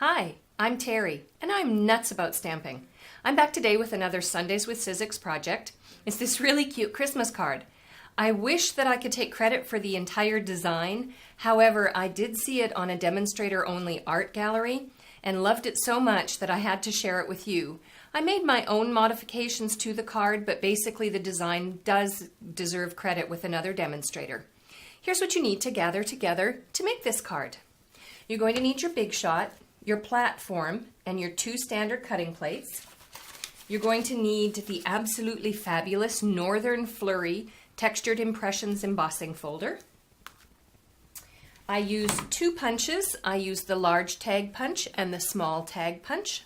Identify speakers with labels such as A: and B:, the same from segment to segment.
A: Hi, I'm Terry, and I'm nuts about stamping. I'm back today with another Sundays with Sizzix project. It's this really cute Christmas card. I wish that I could take credit for the entire design. However, I did see it on a demonstrator-only art gallery and loved it so much that I had to share it with you. I made my own modifications to the card, but basically the design does deserve credit with another demonstrator. Here's what you need to gather together to make this card. You're going to need your Big Shot, your platform, and your 2 standard cutting plates. You're going to need the absolutely fabulous Northern Flurry Textured Impressions embossing folder. I used 2 punches. I used the large tag punch and the small tag punch.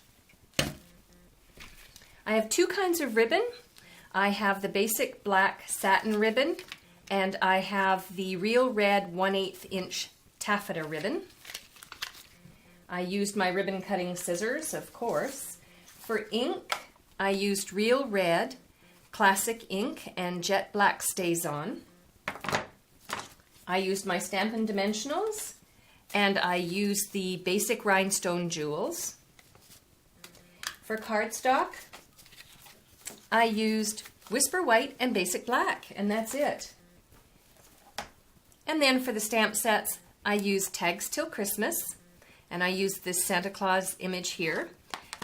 A: I have 2 kinds of ribbon. I have the basic black satin ribbon, and I have the real red 1/8 inch taffeta ribbon. I used my ribbon cutting scissors, of course. For ink, I used real red, classic ink, and jet black StazOn. I used my Stampin' Dimensionals, and I used the basic rhinestone jewels. For cardstock, I used Whisper White and Basic Black, and that's it. And then for the stamp sets, I used Tags Till Christmas, and I used this Santa Claus image here.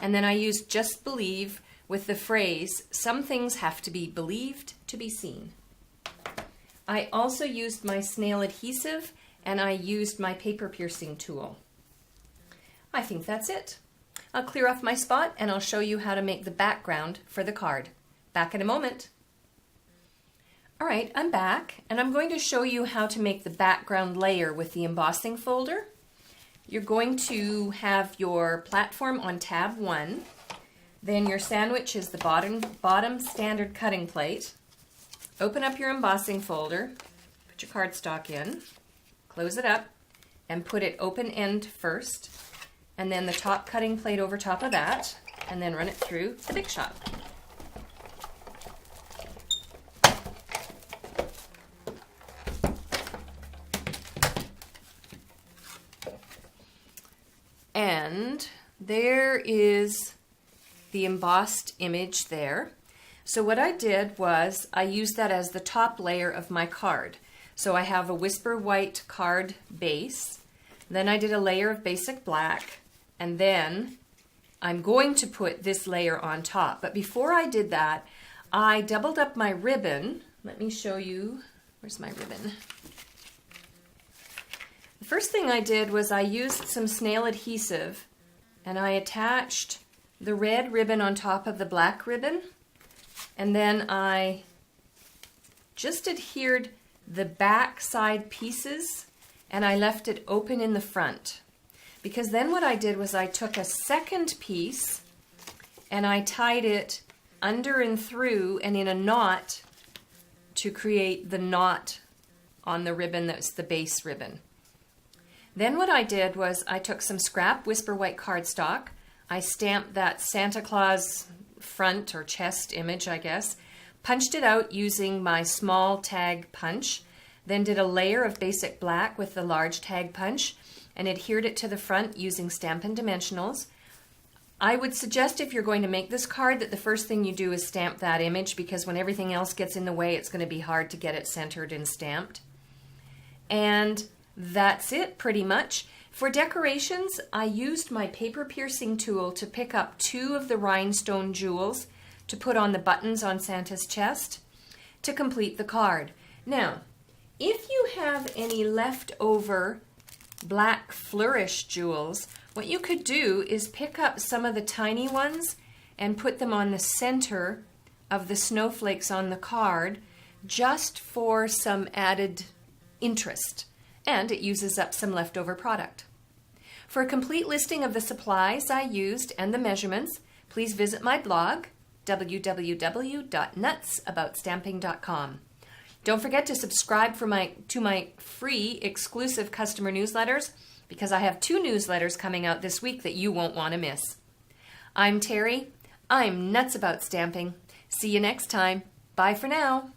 A: And then I used Just Believe with the phrase, "Some things have to be believed to be seen." I also used my snail adhesive, and I used my paper piercing tool. I think that's it. I'll clear off my spot and I'll show you how to make the background for the card. Back in a moment. All right, I'm back, and I'm going to show you how to make the background layer with the embossing folder. You're going to have your platform on tab 1, then your sandwich is the bottom standard cutting plate. Open up your embossing folder, put your cardstock in, close it up, and put it open end first, and then the top cutting plate over top of that, and then run it through the Big Shot. And there is the embossed image there. So what I did was I used that as the top layer of my card. So I have a Whisper White card base, then I did a layer of basic black, and then I'm going to put this layer on top. But before I did that, I doubled up my ribbon. Let me show you. Where's my ribbon? The first thing I did was I used some snail adhesive, and I attached the red ribbon on top of the black ribbon, and then I just adhered the back side pieces, and I left it open in the front. Because then what I did was I took a second piece and I tied it under and through and in a knot to create the knot on the ribbon that's the base ribbon. Then what I did was I took some scrap Whisper White cardstock. I stamped that Santa Claus front or chest image, I guess, punched it out using my small tag punch, then did a layer of basic black with the large tag punch and adhered it to the front using Stampin' Dimensionals. I would suggest if you're going to make this card that the first thing you do is stamp that image, because when everything else gets in the way, it's going to be hard to get it centered and stamped. And that's it pretty much. For decorations, I used my paper piercing tool to pick up 2 of the rhinestone jewels to put on the buttons on Santa's chest to complete the card. Now, if you have any leftover black flourish jewels, what you could do is pick up some of the tiny ones and put them on the center of the snowflakes on the card just for some added interest. And it uses up some leftover product. For a complete listing of the supplies I used and the measurements, please visit my blog, www.nutsaboutstamping.com. Don't forget to subscribe to my free exclusive customer newsletters, because I have 2 newsletters coming out this week that you won't want to miss. I'm Terry. I'm nuts about stamping. See you next time. Bye for now.